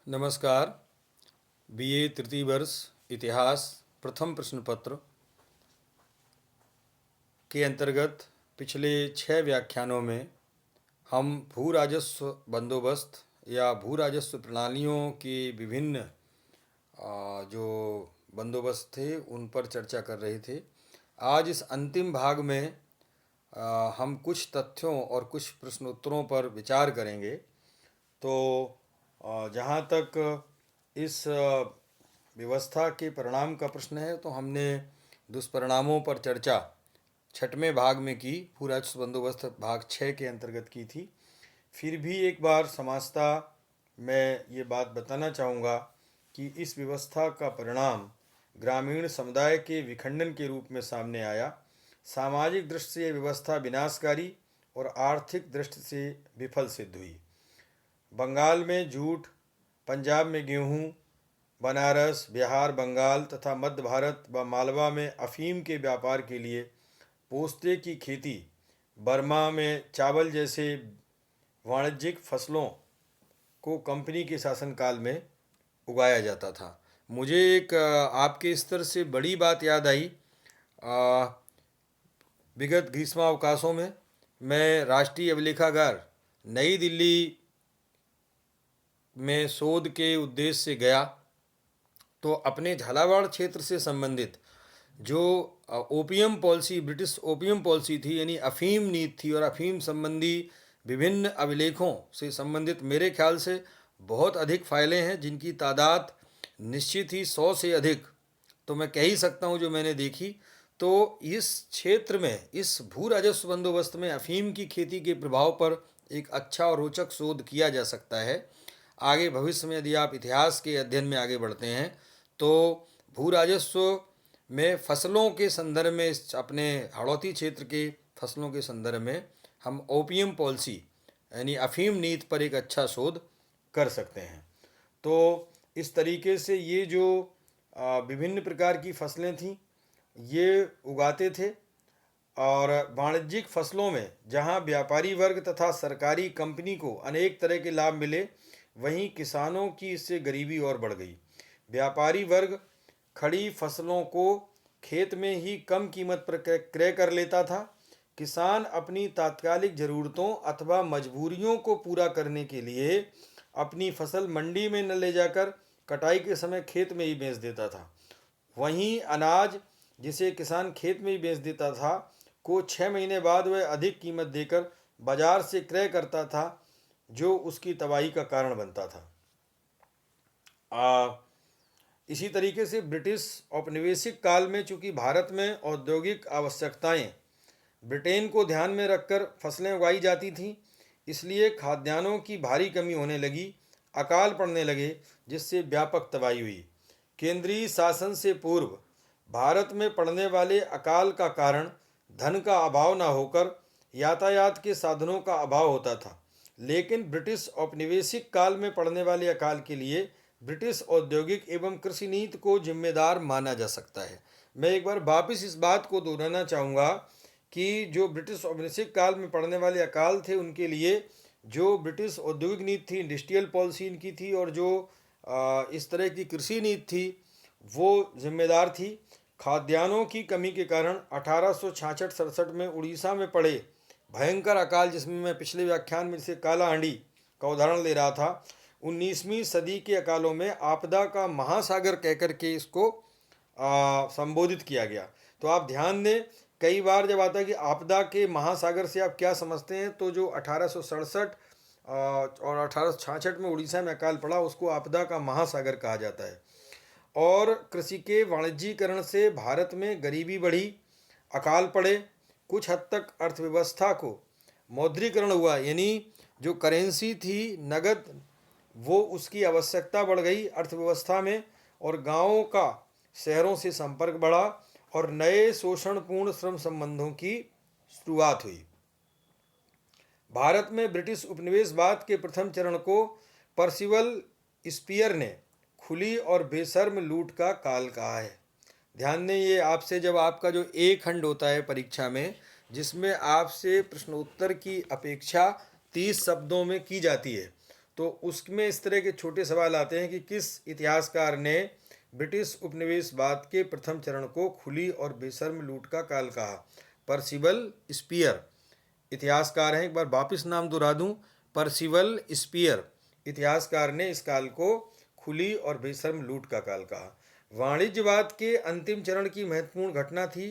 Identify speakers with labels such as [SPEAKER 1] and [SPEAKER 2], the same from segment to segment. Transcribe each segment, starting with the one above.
[SPEAKER 1] नमस्कार। बीए तृतीय वर्ष इतिहास प्रथम प्रश्न पत्र के अंतर्गत पिछले 6 व्याख्यानों में हम भू राजस्व बंदोबस्त या भू राजस्व प्रणालियों के विभिन्न जो बंदोबस्त थे उन पर चर्चा कर रहे थे। आज इस अंतिम भाग में हम कुछ तथ्यों और कुछ प्रश्नोत्तरों पर विचार करेंगे। तो जहाँ तक इस व्यवस्था के परिणाम का प्रश्न है तो हमने दुष्परिणामों पर चर्चा 6वें भाग में की, भू राजस्व बंदोबस्त भाग 6 के अंतर्गत की थी। फिर भी एक बार समाजता मैं ये बात बताना चाहूँगा कि इस व्यवस्था का परिणाम ग्रामीण समुदाय के विखंडन के रूप में सामने आया। सामाजिक दृष्टि से व्यवस्था विनाशकारी और आर्थिक दृष्टि से विफल सिद्ध हुई। बंगाल में जूट, पंजाब में गेहूं, बनारस, बिहार, बंगाल तथा मध्य भारत व मालवा में अफीम के व्यापार के लिए पोस्ते की खेती, बर्मा में चावल जैसे वाणिज्यिक फसलों को कंपनी के शासनकाल में उगाया जाता था। मुझे एक आपके स्तर से बड़ी बात याद आई। विगत ग्रीष्मावकाशों में मैं राष्ट्रीय अभिलेखागार नई दिल्ली में शोध के उद्देश्य से गया तो अपने झालावाड़ क्षेत्र से संबंधित जो opium policy, British opium policy थी, यानी अफीम नीति थी और अफीम संबंधी विभिन्न अभिलेखों से संबंधित मेरे ख्याल से बहुत अधिक फाइलें हैं जिनकी तादाद निश्चित ही 100 से अधिक तो मैं कह ही सकता हूँ जो मैंने देखी। तो इस क्षेत्र में, इस भू राजस्व बंदोबस्त में अफीम की खेती के प्रभाव पर एक अच्छा और रोचक शोध किया जा सकता है। आगे भविष्य में यदि आप इतिहास के अध्ययन में आगे बढ़ते हैं तो भू राजस्व में फसलों के संदर्भ में, अपने हाड़ौती क्षेत्र के फसलों के संदर्भ में हम ओपियम पॉलिसी यानी अफीम नीति पर एक अच्छा शोध कर सकते हैं। तो इस तरीके से ये जो विभिन्न प्रकार की फसलें थीं ये उगाते थे और वाणिज्यिक फसलों में जहां व्यापारी वर्ग तथा सरकारी कंपनी को अनेक तरह के लाभ मिले, वहीं किसानों की इससे गरीबी और बढ़ गई। व्यापारी वर्ग खड़ी फसलों को खेत में ही कम कीमत पर क्रय कर लेता था। किसान अपनी तात्कालिक ज़रूरतों अथवा मजबूरियों को पूरा करने के लिए अपनी फसल मंडी में न ले जाकर कटाई के समय खेत में ही बेच देता था। वहीं अनाज जिसे किसान खेत में ही बेच देता था को 6 महीने बाद वह अधिक कीमत देकर बाजार से क्रय करता था, जो उसकी तबाही का कारण बनता था। इसी तरीके से ब्रिटिश औपनिवेशिक काल में चूंकि भारत में औद्योगिक आवश्यकताएं ब्रिटेन को ध्यान में रखकर फसलें उगाई जाती थीं, इसलिए खाद्यान्नों की भारी कमी होने लगी, अकाल पड़ने लगे, जिससे व्यापक तबाही हुई। केंद्रीय शासन से पूर्व भारत में पड़ने वाले अकाल का कारण धन का अभाव न होकर यातायात के साधनों का अभाव होता था, लेकिन ब्रिटिश औपनिवेशिक काल में पड़ने वाले अकाल के लिए ब्रिटिश औद्योगिक एवं कृषि नीति को जिम्मेदार माना जा सकता है। मैं एक बार वापस इस बात को दोहराना चाहूँगा कि जो ब्रिटिश औपनिवेशिक काल में पड़ने वाले अकाल थे उनके लिए जो ब्रिटिश औद्योगिक नीति थी, इंडस्ट्रियल पॉलिसी इनकी थी, और जो इस तरह की कृषि नीति थी वो जिम्मेदार थी। खाद्यान्नों की कमी के कारण 1866-67 में उड़ीसा में पड़े भयंकर अकाल, जिसमें मैं पिछले व्याख्यान में जैसे काला हांडी का उदाहरण ले रहा था, 19वीं सदी के अकालों में आपदा का महासागर कहकर के इसको संबोधित किया गया। तो आप ध्यान दें, कई बार जब आता है कि आपदा के महासागर से आप क्या समझते हैं, तो जो 1867 और 1866 में उड़ीसा में अकाल पड़ा उसको आपदा का महासागर कहा जाता है। और कृषि के वाणिज्यीकरण से भारत में गरीबी बढ़ी, अकाल पड़े, कुछ हद तक अर्थव्यवस्था को मौद्रीकरण हुआ, यानी जो करेंसी थी नगद वो उसकी आवश्यकता बढ़ गई अर्थव्यवस्था में, और गांवों का शहरों से संपर्क बढ़ा और नए शोषणपूर्ण श्रम संबंधों की शुरुआत हुई। भारत में ब्रिटिश उपनिवेशवाद के प्रथम चरण को पर्सिवल स्पीयर ने खुली और बेशर्म लूट का काल कहा है। ध्यान दें, ये आपसे जब आपका जो एक खंड होता है परीक्षा में जिसमें आपसे प्रश्नोत्तर की अपेक्षा 30 शब्दों में की जाती है, तो उसमें इस तरह के छोटे सवाल आते हैं कि किस इतिहासकार ने ब्रिटिश उपनिवेशवाद के प्रथम चरण को खुली और बेशर्म लूट का काल कहा? पर्सिवल स्पीयर इतिहासकार हैं। एक बार वापिस नाम दोहरा दूं, पर्सिवल स्पीयर इतिहासकार ने इस काल को खुली और बेशर्म लूट का काल कहा। वाणिज्यवाद के अंतिम चरण की महत्वपूर्ण घटना थी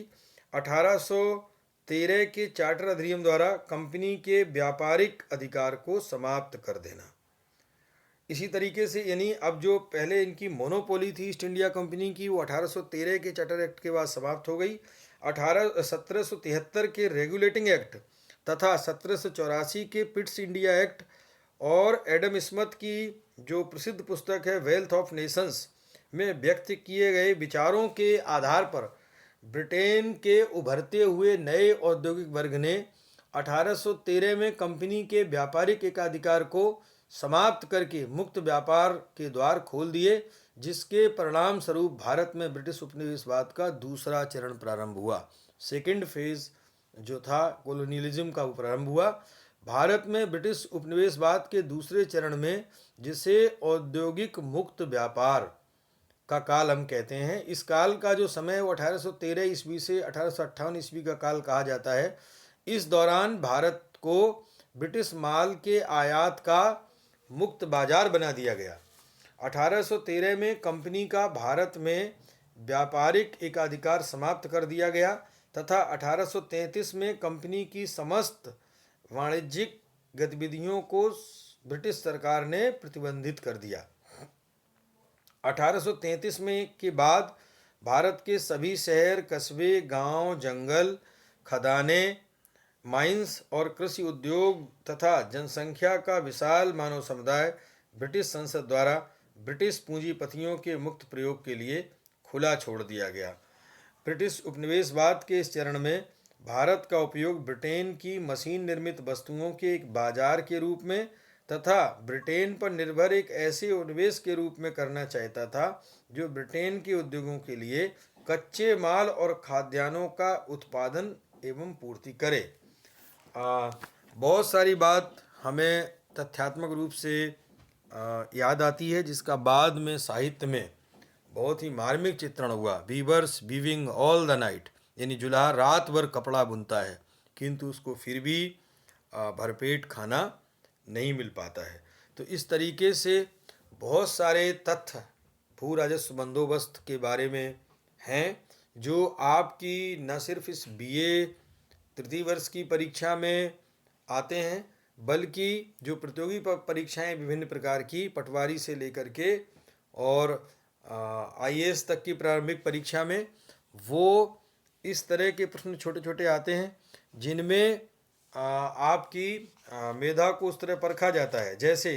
[SPEAKER 1] 1813 के चार्टर अधिनियम द्वारा कंपनी के व्यापारिक अधिकार को समाप्त कर देना। इसी तरीके से यानी अब जो पहले इनकी मोनोपोली थी ईस्ट इंडिया कंपनी की, वो 1813 के चार्टर एक्ट के बाद समाप्त हो गई। 1773 के रेगुलेटिंग एक्ट तथा 1784 के पिट्स इंडिया एक्ट और एडम स्मिथ की जो प्रसिद्ध पुस्तक है वेल्थ ऑफ नेशंस में व्यक्त किए गए विचारों के आधार पर ब्रिटेन के उभरते हुए नए औद्योगिक वर्ग ने 1813 में कंपनी के व्यापारिक एकाधिकार को समाप्त करके मुक्त व्यापार के द्वार खोल दिए, जिसके परिणाम स्वरूप भारत में ब्रिटिश उपनिवेशवाद का दूसरा चरण प्रारंभ हुआ। सेकेंड फेज जो था कॉलोनियलिज्म का, वो प्रारंभ हुआ। भारत में ब्रिटिश उपनिवेशवाद के दूसरे चरण में, जिसे औद्योगिक मुक्त व्यापार का काल हम कहते हैं, इस काल का जो समय है वो 1813 ईस्वी से 1858 ईस्वी का काल कहा जाता है। इस दौरान भारत को ब्रिटिश माल के आयात का मुक्त बाजार बना दिया गया। 1813 में कंपनी का भारत में व्यापारिक एकाधिकार समाप्त कर दिया गया तथा 1833 में कंपनी की समस्त वाणिज्यिक गतिविधियों को ब्रिटिश सरकार ने प्रतिबंधित कर दिया। 1833 में के बाद भारत के सभी शहर, कस्बे, गांव, जंगल, खदानें, माइंस और कृषि उद्योग तथा जनसंख्या का विशाल मानव समुदाय ब्रिटिश संसद द्वारा ब्रिटिश पूंजीपतियों के मुक्त प्रयोग के लिए खुला छोड़ दिया गया। ब्रिटिश उपनिवेशवाद के इस चरण में भारत का उपयोग ब्रिटेन की मशीन निर्मित वस्तुओं के एक बाजार के रूप में तथा ब्रिटेन पर निर्भर एक ऐसे उपनिवेश के रूप में करना चाहता था जो ब्रिटेन के उद्योगों के लिए कच्चे माल और खाद्यान्नों का उत्पादन एवं पूर्ति करे। बहुत सारी बात हमें तथ्यात्मक रूप से याद आती है, जिसका बाद में साहित्य में बहुत ही मार्मिक चित्रण हुआ। Viewers weaving all the night, यानी जुलाहा रात भर कपड़ा बुनता है किंतु उसको फिर भी भरपेट खाना नहीं मिल पाता है। तो इस तरीके से बहुत सारे तथ्य भू राजस्व बंदोबस्त के बारे में हैं जो आपकी न सिर्फ इस बीए तृतीय वर्ष की परीक्षा में आते हैं, बल्कि जो प्रतियोगी परीक्षाएं विभिन्न प्रकार की पटवारी से लेकर के और आईएएस तक की प्रारंभिक परीक्षा में वो इस तरह के प्रश्न छोटे छोटे आते हैं जिनमें आपकी मेधा को उस तरह परखा जाता है, जैसे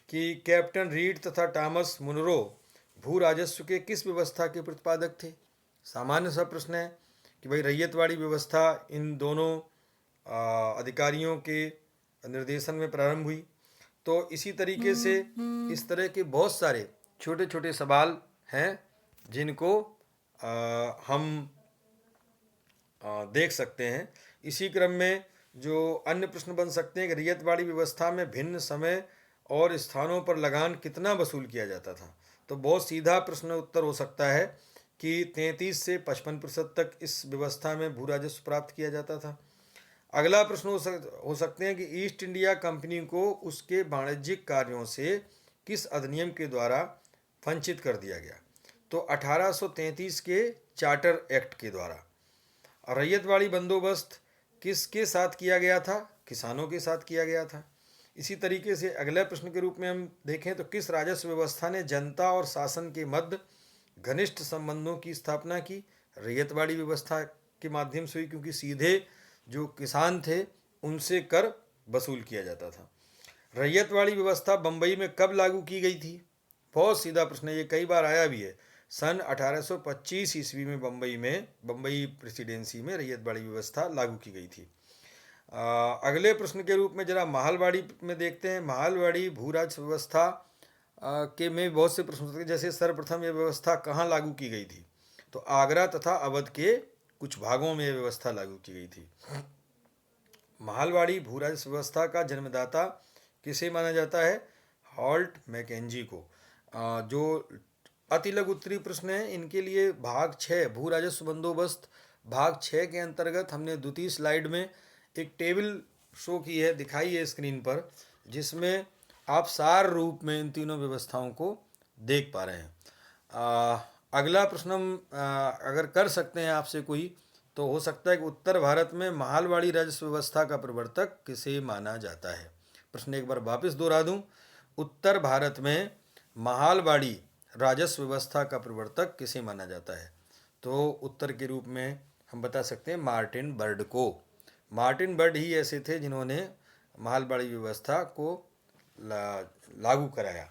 [SPEAKER 1] कि कैप्टन रीड तथा टॉमस मुनरो भू राजस्व के किस व्यवस्था के प्रतिपादक थे। सामान्य सा प्रश्न है कि भाई रैयतवाड़ी व्यवस्था इन दोनों अधिकारियों के निर्देशन में प्रारंभ हुई। तो इसी तरीके से इस तरह के बहुत सारे छोटे छोटे सवाल हैं जिनको हम देख सकते हैं। इसी क्रम में जो अन्य प्रश्न बन सकते हैं कि रैयतवाड़ी व्यवस्था में भिन्न समय और स्थानों पर लगान कितना वसूल किया जाता था। तो बहुत सीधा प्रश्न उत्तर हो सकता है कि 33 से 55% तक इस व्यवस्था में भू राजस्व प्राप्त किया जाता था। अगला प्रश्न हो सकते हैं कि ईस्ट इंडिया कंपनी को उसके वाणिज्यिक कार्यों से किस अधिनियम के द्वारा वंचित कर दिया गया। तो 1833 के चार्टर एक्ट के द्वारा। रैयतवाड़ी बंदोबस्त किसके साथ किया गया था? किसानों के साथ किया गया था। इसी तरीके से अगले प्रश्न के रूप में हम देखें तो किस राजस्व व्यवस्था ने जनता और शासन के मध्य घनिष्ठ संबंधों की स्थापना की? रैयतवाड़ी व्यवस्था के माध्यम से हुई, क्योंकि सीधे जो किसान थे उनसे कर वसूल किया जाता था। रैयतवाड़ी व्यवस्था बम्बई में कब लागू की गई थी? बहुत सीधा प्रश्न है, ये कई बार आया भी है। सन 1825 ईस्वी में बम्बई प्रेसिडेंसी में रैयतवाड़ी व्यवस्था लागू की गई थी। अगले प्रश्न के रूप में जरा माहलवाड़ी में देखते हैं। माहलवाड़ी भू राजस्व व्यवस्था के में बहुत से प्रश्न होते हैं, जैसे सर्वप्रथम यह व्यवस्था कहाँ लागू की गई थी? तो आगरा तथा अवध के कुछ भागों में यह व्यवस्था लागू की गई थी। माहलवाड़ी भू राजस्व व्यवस्था का जन्मदाता किसे माना जाता है? हॉल्ट मैकेंजी को। जो अति लघु उत्तरीय प्रश्न है इनके लिए भाग 6 भू राजस्व बंदोबस्त भाग 6 के अंतर्गत हमने द्वितीय स्लाइड में एक टेबल शो की है, दिखाई है स्क्रीन पर, जिसमें आप सार रूप में इन तीनों व्यवस्थाओं को देख पा रहे हैं। अगला प्रश्न हम अगर कर सकते हैं आपसे कोई, तो हो सकता है कि उत्तर भारत में महालवाड़ी राजस्व व्यवस्था का प्रवर्तक किसे माना जाता है। प्रश्न एक बार वापस दोहरा दूं, उत्तर भारत में महालवाड़ी राजस्व व्यवस्था का प्रवर्तक किसे माना जाता है? तो उत्तर के रूप में हम बता सकते हैं मार्टिन बर्ड को। मार्टिन बर्ड ही ऐसे थे जिन्होंने महालवाड़ी व्यवस्था को लागू कराया।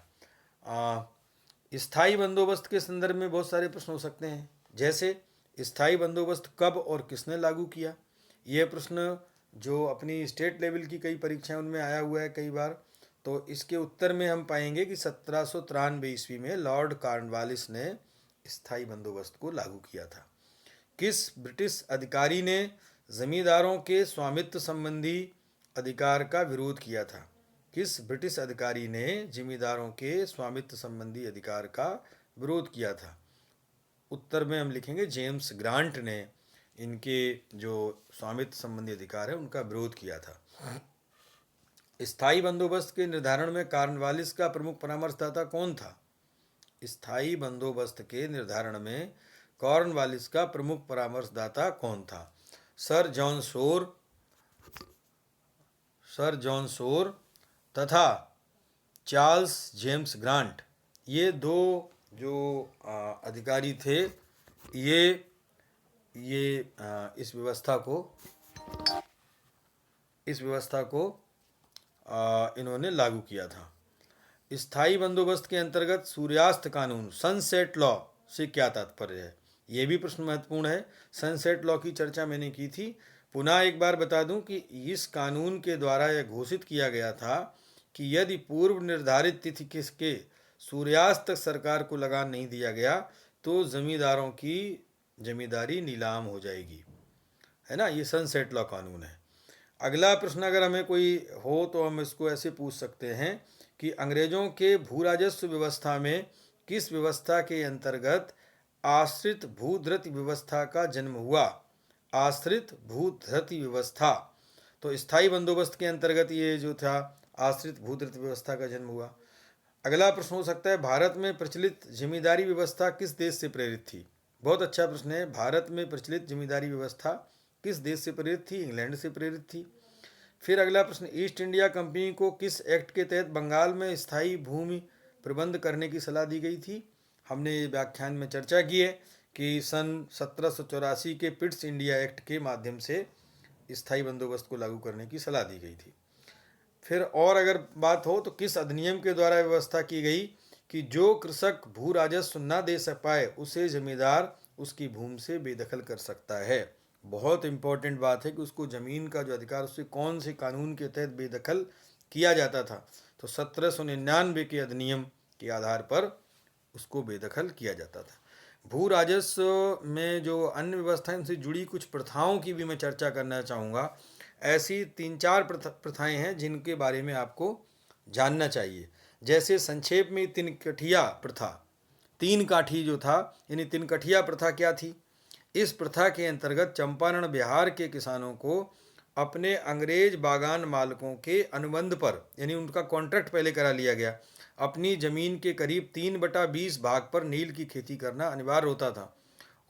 [SPEAKER 1] स्थायी बंदोबस्त के संदर्भ में बहुत सारे प्रश्न हो सकते हैं, जैसे स्थायी बंदोबस्त कब और किसने लागू किया। ये प्रश्न जो अपनी स्टेट लेवल की कई परीक्षाएं उनमें आया हुआ है कई बार। तो इसके उत्तर में हम पाएंगे कि 1793 ईस्वी में लॉर्ड कॉर्नवालिस ने स्थायी बंदोबस्त को लागू किया था। किस ब्रिटिश अधिकारी ने जमींदारों के स्वामित्व संबंधी अधिकार का विरोध किया था? किस ब्रिटिश अधिकारी ने जिमीदारों के स्वामित्व संबंधी अधिकार का विरोध किया था? उत्तर में हम लिखेंगे जेम्स ग्रांट ने इनके जो स्वामित्व संबंधी अधिकार है उनका विरोध किया था। स्थायी बंदोबस्त के निर्धारण में कॉर्नवालिस का प्रमुख परामर्शदाता कौन था? स्थायी बंदोबस्त के निर्धारण में कॉर्नवालिस का प्रमुख परामर्शदाता कौन था? सर जॉन शोर तथा चार्ल्स जेम्स ग्रांट, ये दो जो अधिकारी थे, ये इस व्यवस्था को इन्होंने लागू किया था। स्थायी बंदोबस्त के अंतर्गत सूर्यास्त कानून सनसेट लॉ से क्या तात्पर्य है? ये भी प्रश्न महत्वपूर्ण है। सनसेट लॉ की चर्चा मैंने की थी। पुनः एक बार बता दूं कि इस कानून के द्वारा यह घोषित किया गया था कि यदि पूर्व निर्धारित तिथि के सूर्यास्त तक सरकार को लगान नहीं दिया गया तो जमींदारों की जमींदारी नीलाम हो जाएगी, है ना। ये सनसेट लॉ कानून है। अगला प्रश्न अगर हमें कोई हो तो हम इसको ऐसे पूछ सकते हैं कि अंग्रेजों के भू राजस्व व्यवस्था में किस व्यवस्था के अंतर्गत आश्रित भूधृति व्यवस्था का जन्म हुआ? आश्रित भूधृति व्यवस्था। तो स्थायी बंदोबस्त के अंतर्गत ये जो था आश्रित भूधृति व्यवस्था का जन्म हुआ। अगला प्रश्न हो सकता है भारत में प्रचलित जमींदारी व्यवस्था किस देश से प्रेरित थी? बहुत अच्छा प्रश्न है। भारत में प्रचलित जमींदारी व्यवस्था किस देश से प्रेरित थी? इंग्लैंड से प्रेरित थी। फिर अगला प्रश्न, ईस्ट इंडिया कंपनी को किस एक्ट के तहत बंगाल में स्थायी भूमि प्रबंध करने की सलाह दी गई थी? हमने व्याख्यान में चर्चा की है कि सन 1784 के पिट्स इंडिया एक्ट के माध्यम से स्थायी बंदोबस्त को लागू करने की सलाह दी गई थी। फिर और अगर बात हो तो किस अधिनियम के द्वारा व्यवस्था की गई कि जो कृषक भू राजस्व न दे पाए उसे जमींदार उसकी भूमि से बेदखल कर सकता है? बहुत इंपॉर्टेंट बात है कि उसको ज़मीन का जो अधिकार उससे कौन से कानून के तहत बेदखल किया जाता था? तो 1799 के अधिनियम के आधार पर उसको बेदखल किया जाता था। भू राजस्व में जो अन्य व्यवस्था इनसे जुड़ी कुछ प्रथाओं की भी मैं चर्चा करना चाहूँगा। ऐसी 3-4 प्रथाएं हैं जिनके बारे में आपको जानना चाहिए। जैसे संक्षेप में तिनकठिया प्रथा, 3 काठी जो था, यानी तिनकठिया प्रथा क्या थी? इस प्रथा के अंतर्गत चंपारण बिहार के किसानों को अपने अंग्रेज बागान मालिकों के अनुबंध पर, यानी उनका कॉन्ट्रैक्ट पहले करा लिया गया, अपनी ज़मीन के करीब 3/20 भाग पर नील की खेती करना अनिवार्य होता था।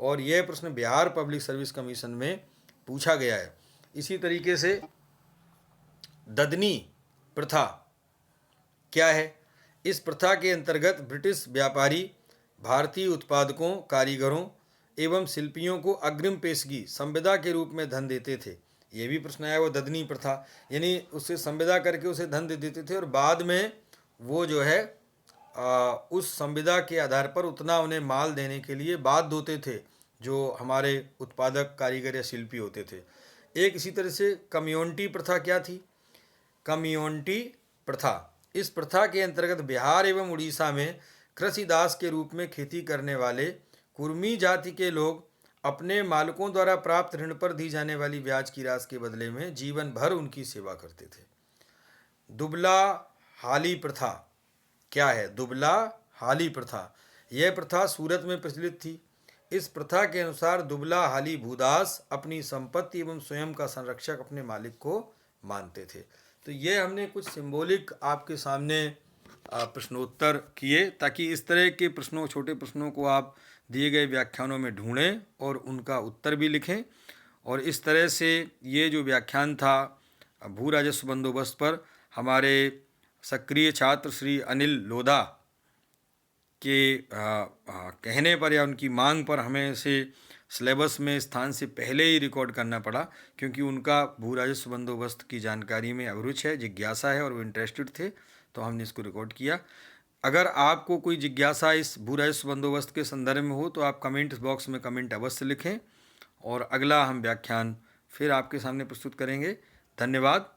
[SPEAKER 1] और यह प्रश्न बिहार पब्लिक सर्विस कमीशन में पूछा गया है। इसी तरीके से ददनी प्रथा क्या है? इस प्रथा के अंतर्गत ब्रिटिश व्यापारी भारतीय उत्पादकों, कारीगरों एवं शिल्पियों को अग्रिम पेशगी संविदा के रूप में धन देते थे। ये भी प्रश्न आया, वो ददनी प्रथा, यानी उससे संविदा करके उसे धन दे देते थे और बाद में वो जो है उस संविदा के आधार पर उतना उन्हें माल देने के लिए बाध्य होते थे जो हमारे उत्पादक, कारीगर या शिल्पी होते थे। एक इसी तरह से कम्युनिटी प्रथा क्या थी? कम्युनिटी प्रथा, इस प्रथा के अंतर्गत बिहार एवं उड़ीसा में कृषिदास के रूप में खेती करने वाले कुर्मी जाति के लोग अपने मालिकों द्वारा प्राप्त ऋण पर दी जाने वाली ब्याज की राशि के बदले में जीवन भर उनकी सेवा करते थे। दुबला हाली प्रथा, क्या है? दुबला हाली प्रथा। यह प्रथा सूरत में प्रचलित थी। इस प्रथा के अनुसार दुबला हाली भूदास अपनी संपत्ति एवं स्वयं का संरक्षक अपने मालिक को मानते थे। तो ये हमने कुछ सिंबॉलिक आपके सामने प्रश्नोत्तर किए, ताकि इस तरह के प्रश्नों, छोटे प्रश्नों को आप दिए गए व्याख्यानों में ढूंढें और उनका उत्तर भी लिखें। और इस तरह से ये जो व्याख्यान था भू राजस्व बंदोबस्त पर, हमारे सक्रिय छात्र श्री अनिल लोधा के कहने पर या उनकी मांग पर हमें इसे सिलेबस में स्थान से पहले ही रिकॉर्ड करना पड़ा, क्योंकि उनका भू राजस्व बंदोबस्त की जानकारी में अभिरुचि है, जिज्ञासा है और वो इंटरेस्टेड थे, तो हमने इसको रिकॉर्ड किया। अगर आपको कोई जिज्ञासा इस भू राजस्व बंदोबस्त के संदर्भ में हो तो आप कमेंट बॉक्स में कमेंट अवश्य लिखें, और अगला हम व्याख्यान फिर आपके सामने प्रस्तुत करेंगे। धन्यवाद।